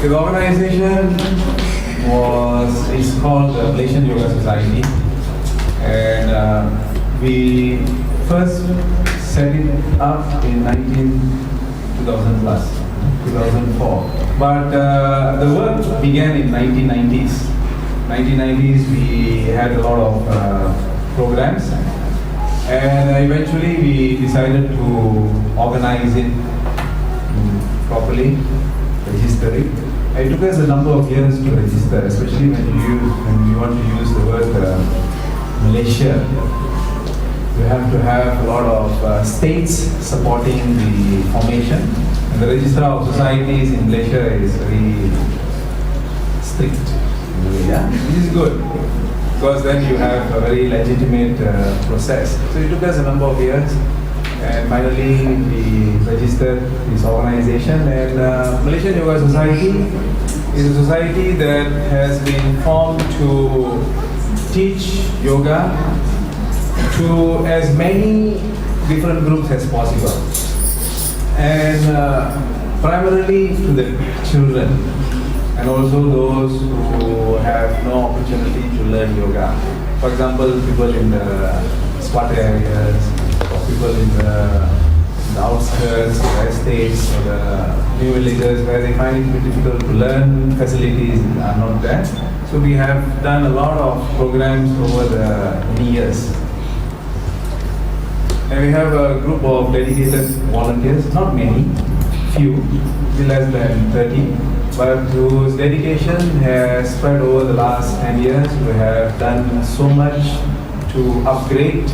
The organization is called the Malaysian Yoga Society, and we first set it up in 2004. But the work began in 1990s. 1990s we had a lot of programs, and eventually we decided to organize it properly, register it. It took us a number of years to register, especially when you want to use the word Malaysia. You have to have a lot of states supporting the formation. And the Registrar of Societies in Malaysia is very strict. Yeah, this is good, because then you have a very legitimate process. So it took us a number of years, and finally we registered this organization. And Malaysian Yoga Society is a society that has been formed to teach yoga to as many different groups as possible, and primarily to the children, and also those who have no opportunity to learn yoga. For example, people in the squatter areas, or people in the outskirts, the estates, or the new villages where they find it difficult to learn, facilities are not there. So we have done a lot of programs over the many years. And we have a group of dedicated volunteers, not many, few, less than 30, but whose dedication has spread over the last 10 years. We have done so much to upgrade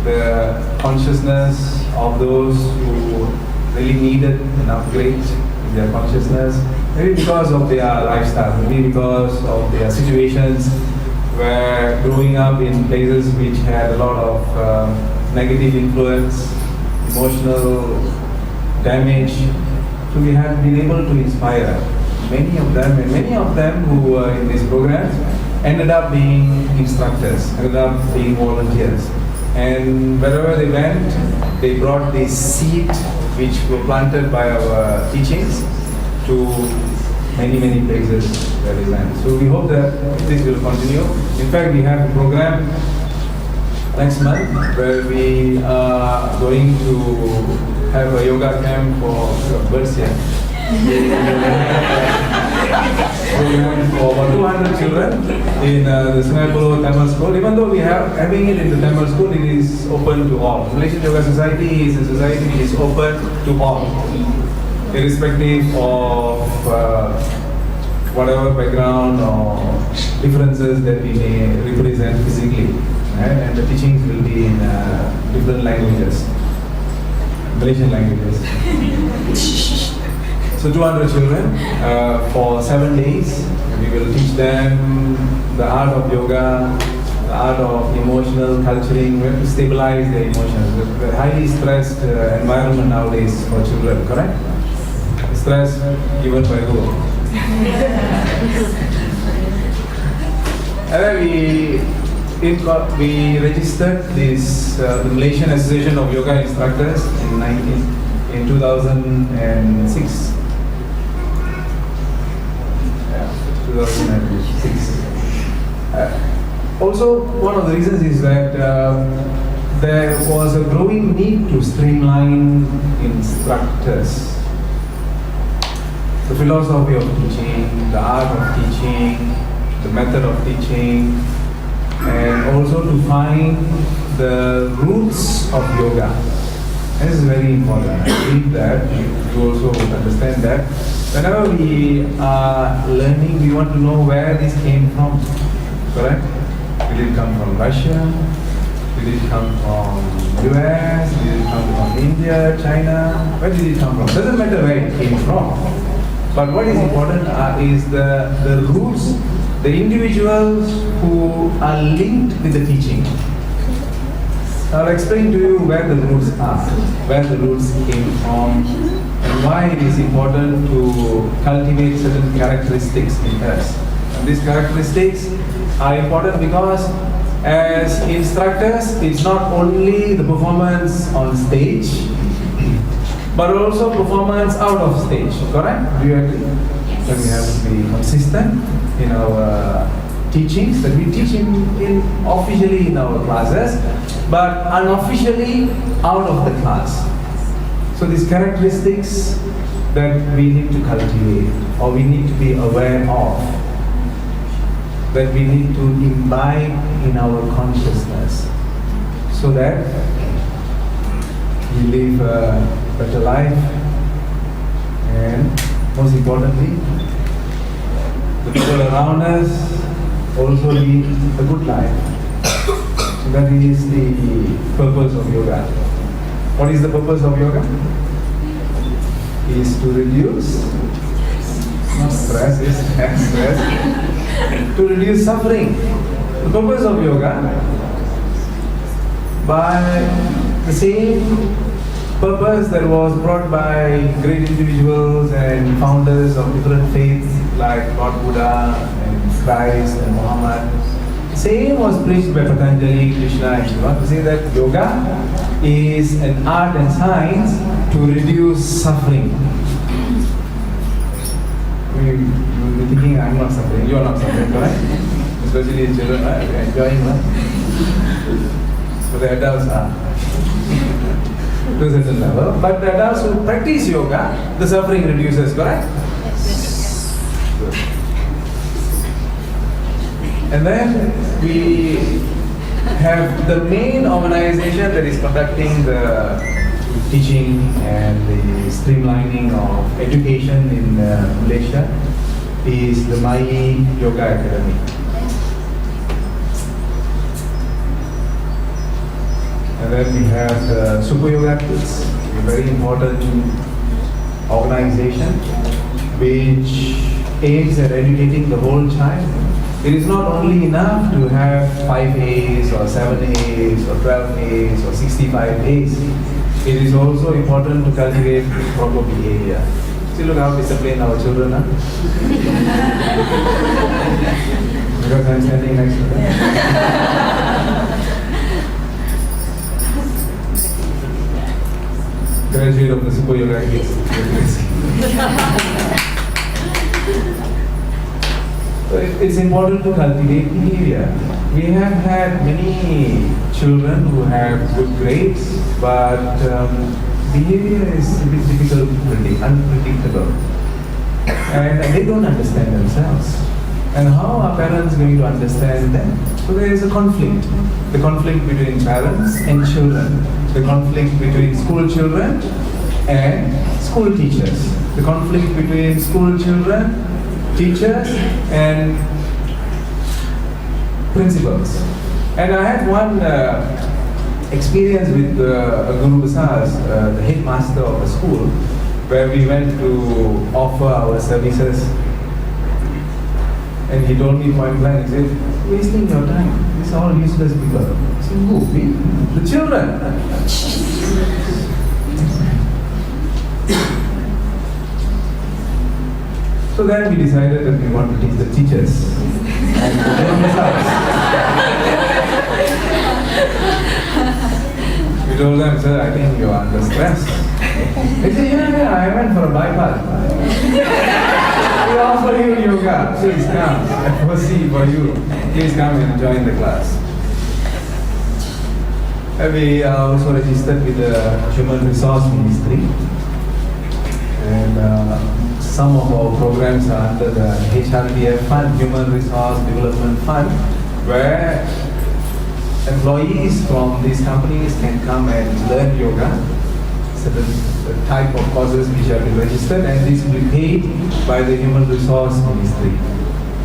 the consciousness of those who really needed an upgrade in their consciousness, maybe because of their lifestyle, maybe because of their situations where growing up in places which had a lot of negative influence, emotional damage. So we have been able to inspire many of them, and many of them who were in these programs ended up being instructors, ended up being volunteers. And wherever they went, they brought this seed which were planted by our teachings to many, many places where they went. So we hope that this will continue. In fact, we have a program next month where we are going to have a yoga camp for birds here. Program for about 200 children in the Singapore Tamil School. Even though we are having it in the Tamil School, it is open to all. Malaysian Yoga Society is a society which is open to all, irrespective of whatever background or differences that we may represent physically. Right? And the teachings will be in different languages, Malaysian languages. So 200 children for 7 days. We will teach them the art of yoga, the art of emotional culturing. We have to stabilize their emotions. The highly stressed environment nowadays for children, correct? Stress given by who? And then we registered this the Malaysian Association of Yoga Instructors in 2006. 2006. Also, one of the reasons is that there was a growing need to streamline instructors. The philosophy of teaching, the art of teaching, the method of teaching, and also to find the roots of yoga. This is very important. I believe that you also understand that whenever we are learning, we want to know where this came from. Correct? Did it come from Russia? Did it come from US? Did it come from India, China? Where did it come from? Doesn't matter where it came from. But what is important is the roots, the individuals who are linked with the teaching. I'll explain to you where the roots are, where the roots came from, and why it is important to cultivate certain characteristics in us. And these characteristics are important because as instructors, it's not only the performance on stage, but also performance out of stage. Correct? Do you agree? That we have to be consistent in our teachings, that we teach in officially in our classes, but unofficially out of the class. So these characteristics that we need to cultivate, or we need to be aware of, that we need to imbibe in our consciousness, so that we live a better life, and most importantly, the people around us also lead a good life. So that is the purpose of yoga. What is the purpose of yoga? Is to reduce not stress, is stress, to reduce suffering. The purpose of yoga, by the same purpose that was brought by great individuals and founders of different faiths like Lord Buddha and Christ and Muhammad. Same was preached by Patanjali, Krishna, and Shiva, to say that yoga is an art and science to reduce suffering. You'll be thinking, I'm not suffering, you're not suffering, correct? Especially children are enjoying, right? But the adults are to a certain level. But the adults who practice yoga, the suffering reduces, correct? Good. And then we have the main organization that is conducting the teaching and the streamlining of education in Malaysia is the MAYI Yoga Academy. And then we have the Super Yoga Kids, a very important organization which aims at educating the whole child. It is not only enough to have 5 A's or 7 A's or 12 A's or 65 A's. It is also important to cultivate proper behavior. See, look how disciplined our children are. Because I'm standing next to them. Graduate of the Super Yoga Kids. So it's important to cultivate behavior. We have had many children who have good grades, but behavior is a bit difficult to predict, unpredictable. And they don't understand themselves. And how are parents going to understand them? So there is a conflict. The conflict between parents and children. The conflict between school children and school teachers. The conflict between school children, teachers and principals. And I had one experience with Guru Basas, the headmaster of the school, where we went to offer our services. And he told me point blank, he said, wasting your time. These are all useless people. I said, who? Me? The children. So then we decided that we want to teach the teachers. We told them, sir, I think you are under stress. They said, yeah, I went for a bypass. We offer you yoga. Please come. I foresee for you. Please come and join the class. We are also registered with the Human Resource Ministry. And some of our programs are under the HRDF Fund, Human Resource Development Fund, where employees from these companies can come and learn yoga, certain type of courses which have been registered, and this will be paid by the Human Resource Ministry.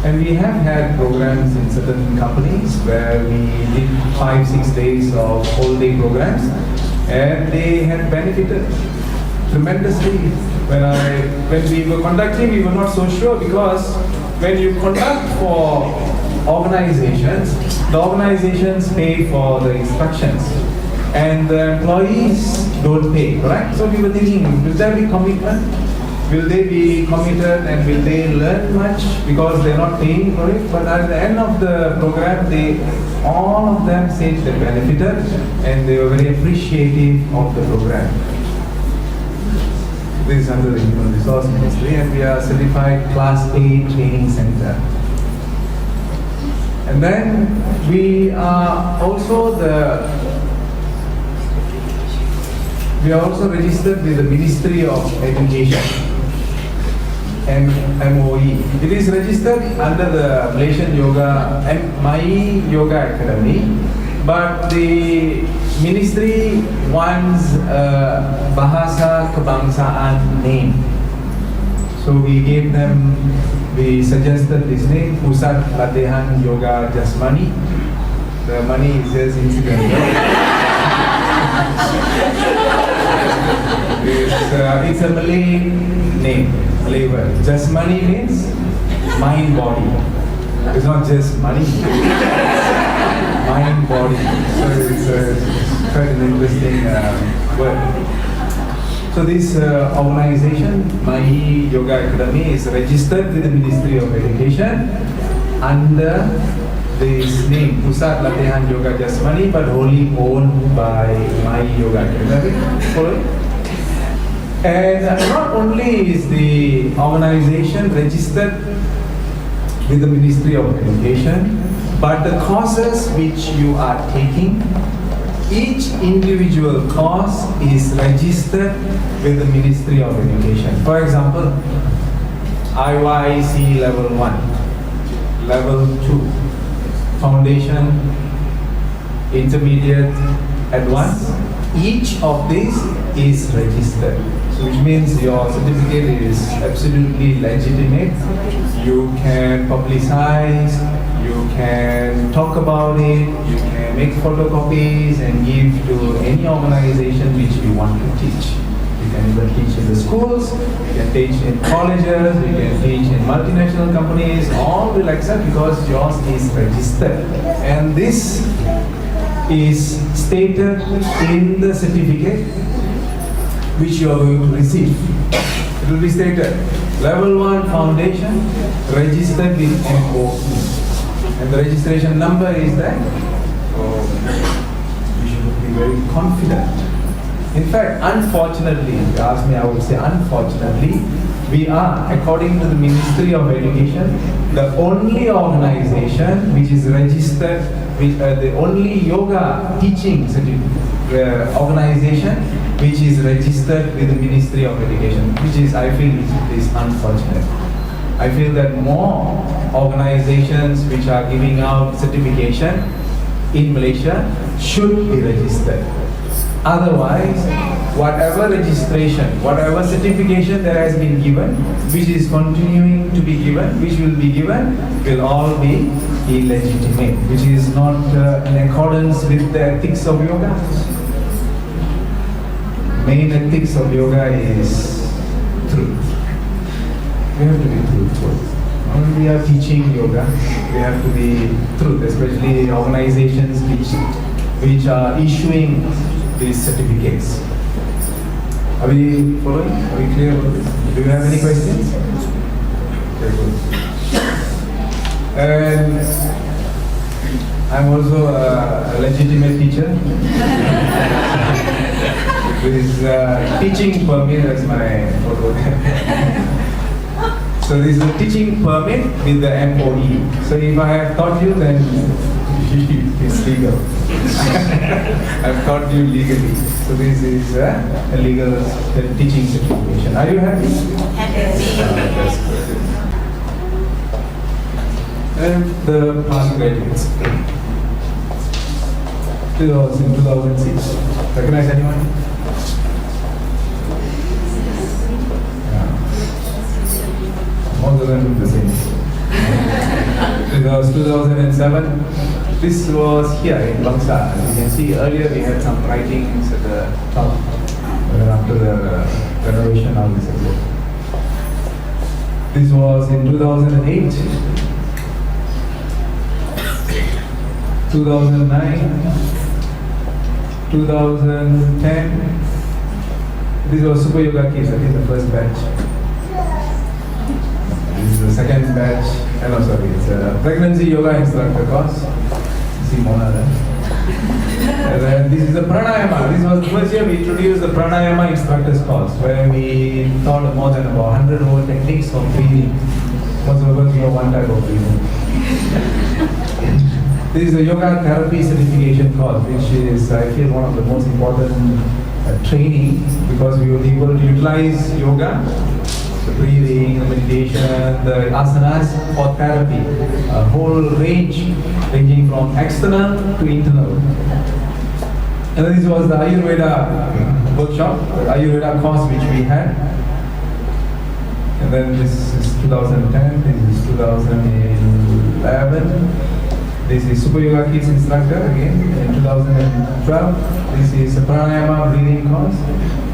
And we have had programs in certain companies where we did 5-6 days of whole day programs, and they had benefited tremendously. When we were conducting, we were not so sure, because when you conduct for organizations, the organizations pay for the instructions and the employees don't pay, correct? So we were thinking, will there be commitment? Will they be committed and will they learn much because they're not paying for it? But at the end of the program, all of them said they benefited and they were very appreciative of the program. This is under the Human Resource Ministry, and we are certified Class A training center. And then we are also registered with the Ministry of Education, MOE. It is registered under the Malaysian MAYI Yoga Academy, but the ministry wants a Bahasa Kebangsaan name. So we suggested this name, Pusat Latihan Yoga Jasmani. The money is just incidental. It's a Malay name, Malay word. Jasmani means mind body. It's not just money. Mind body. So it's quite an interesting word. So this organization, MAYI Yoga Academy, is registered with the Ministry of Education under this name, Pusat Latihan Yoga Jasmani, but wholly owned by MAYI Yoga Academy. And not only is the organization registered with the Ministry of Education, but the courses which you are taking, each individual course is registered with the Ministry of Education. For example, IYC Level 1, Level 2, Foundation, Intermediate, Advanced. Each of these is registered. So which means your certificate is absolutely legitimate. You can publicize, you can talk about it, you can make photocopies and give to any organization which you want to teach. You can even teach in the schools, you can teach in colleges, you can teach in multinational companies, all will accept because yours is registered. And this is stated in the certificate which you are going to receive. It will be stated, Level 1 Foundation, registered with MOE. And the registration number is that. So you should be very confident. In fact, unfortunately, if you ask me, I would say unfortunately, we are, according to the Ministry of Education, the only organization which is registered with the only yoga teaching organization which is registered with the Ministry of Education, which is, I feel, is unfortunate. I feel that more organizations which are giving out certification in Malaysia should be registered. Otherwise, whatever registration, whatever certification that has been given, which is continuing to be given, which will be given, will all be illegitimate, which is not in accordance with the ethics of yoga. Main ethics of yoga is truth. We have to be truthful. When we are teaching yoga, we have to be truth, especially organizations which are issuing these certificates. Are we following? Are we clear about this? Do you have any questions? Okay, good. And I'm also a legitimate teacher. With teaching permit, that's my photo there. So this is a teaching permit with the MOE. So if I have taught you, then it's legal. I've taught you legally. So this is a legal teaching certification. Are you happy? Happy. That's good. And the past graduates. This was in 2006. Recognize anyone? Most of them look the same. It was 2007. This was here in Bangsa. As you can see, earlier we had some writings at the top. But then after the renovation, now this is it. This was in 2008, 2009, 2010. This was Super Yoga Kids, I think the first batch. This is the second batch. No, sorry, it's a pregnancy yoga instructor course. See Mona there. And then this is the pranayama. This was the first year we introduced the pranayama instructors course, where we taught more than about 100 over techniques of breathing. Most of us know one type of breathing. This is the yoga therapy certification course, which is, I feel, one of the most important training, because we will be able to utilize yoga, the breathing, the meditation, the asanas for therapy, a whole range ranging from external to internal. And then this was the Ayurveda workshop, the Ayurveda course which we had. And then this is 2010, this is 2011. This is Super Yoga Kids instructor again in 2012. This is a pranayama breathing course.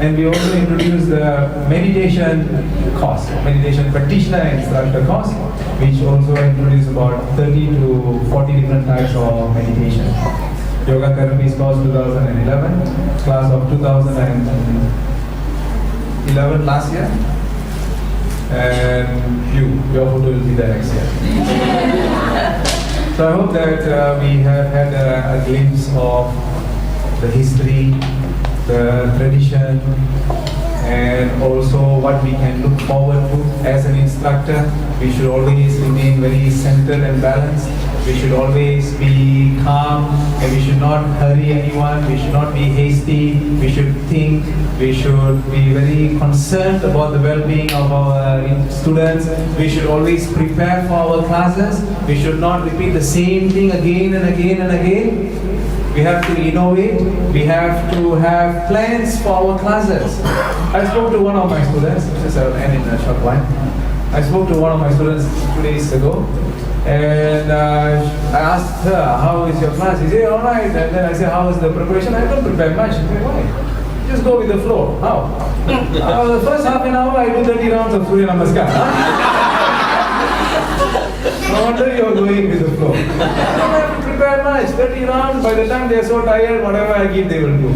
And we also introduced the meditation course, meditation practitioner instructor course, which also introduced about 30 to 40 different types of meditation. Yoga therapies course 2011, class of 2011 last year. And your photo will be there next year. So I hope that we have had a glimpse of the history, the tradition, and also what we can look forward to as an instructor. We should always remain very centered and balanced. We should always be calm, and we should not hurry anyone. We should not be hasty. We should think. We should be very concerned about the well-being of our students. We should always prepare for our classes. We should not repeat the same thing again and again and again. We have to innovate. We have to have plans for our classes. I spoke to one of my students, just I'll end in a short while. I spoke to one of my students 2 days ago, and I asked her, how is your class? She said, all right. And then I said, how is the preparation? I don't prepare much. She said, why? Just go with the flow. How? The first half an hour, I do 30 rounds of Surya Namaskar. No wonder you're going with the flow. I don't have to prepare much. 30 rounds, by the time they're so tired, whatever I give, they will do.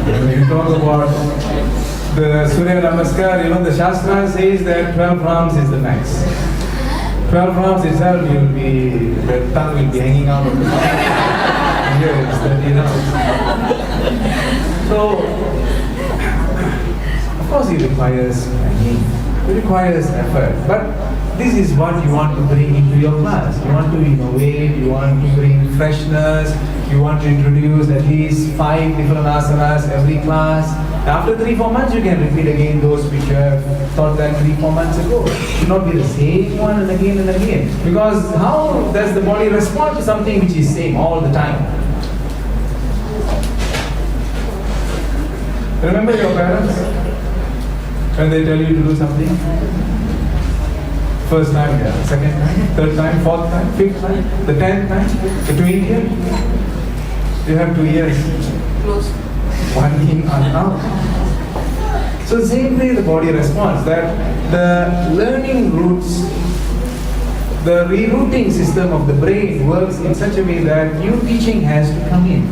When you talk about the Surya Namaskar, the Shastra says that 12 rounds is the max. 12 rounds itself, the tongue will be hanging out of the mouth. Here it's 30 rounds. So, of course it requires training. It requires effort, but this is what you want to bring into your class. You want to innovate, you want to bring freshness, you want to introduce at least 5 different asanas every class. After 3-4 months, you can repeat again those which you have taught them 3-4 months ago. It should not be the same one and again and again. Because how does the body respond to something which is same all the time? Remember your parents? When they tell you to do something? First time, yeah. Second time, third time, fourth time, fifth time, the 10th time, the 20th. You have 2 years. Close. One in and out. So same way the body responds, that the learning routes, the rerouting system of the brain works in such a way that new teaching has to come in,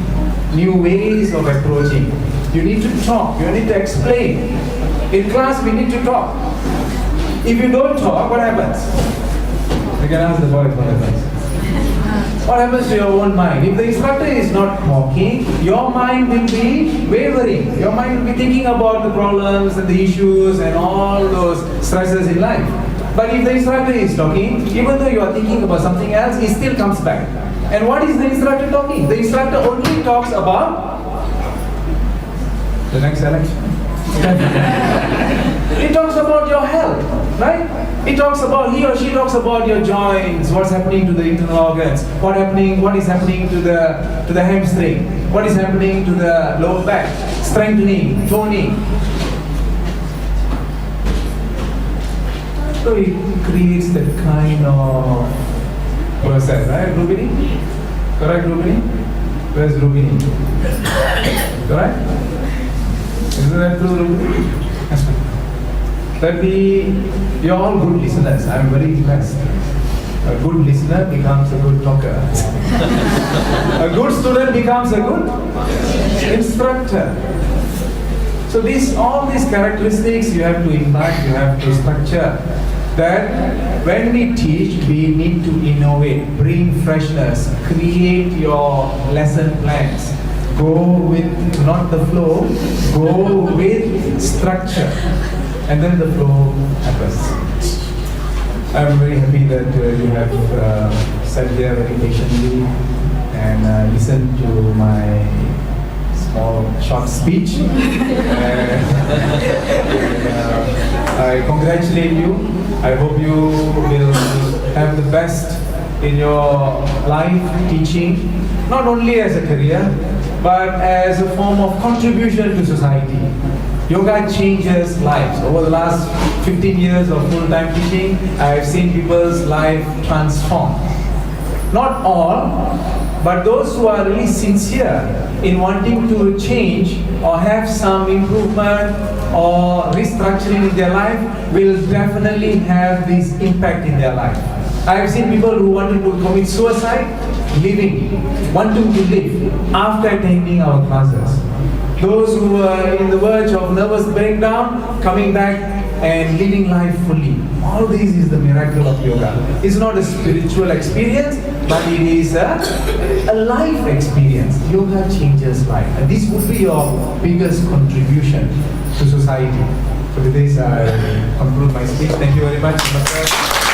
new ways of approaching. You need to talk, you need to explain. In class we need to talk. If you don't talk, what happens? You can ask the boys what happens. What happens to your own mind? If the instructor is not talking, your mind will be wavering. Your mind will be thinking about the problems and the issues and all those stresses in life. But if the instructor is talking, even though you are thinking about something else, he still comes back. And what is the instructor talking? The instructor only talks about the next election. He talks about your health, right? He or she talks about your joints, what's happening to the internal organs, what is happening to the hamstring, what is happening to the lower back, strengthening, toning. So it creates that kind of process, right? Rubini? Correct, Rubini? Where's Rubini? Correct? Isn't that true, Rubini? That you're all good listeners. I'm very impressed. A good listener becomes a good talker. A good student becomes a good instructor. So all these characteristics you have to imbibe, you have to structure. that when we teach, we need to innovate, bring freshness, create your lesson plans. Go with not the flow, go with structure, and then the flow happens. I'm very happy that you have sat there very patiently and listened to my small short speech. I congratulate you. I hope you will have the best in your life teaching, not only as a career, but as a form of contribution to society. Yoga changes lives. Over the last 15 years of full-time teaching, I have seen people's life transform. Not all, but those who are really sincere in wanting to change or have some improvement or restructuring in their life will definitely have this impact in their life. I have seen people who wanted to commit suicide, wanting to live after attending our classes. Those who were in the verge of nervous breakdown, coming back and living life fully. All this is the miracle of yoga. It's not a spiritual experience, but it is a life experience. Yoga changes life. And this would be your biggest contribution to society. So with this, I conclude my speech. Thank you very much.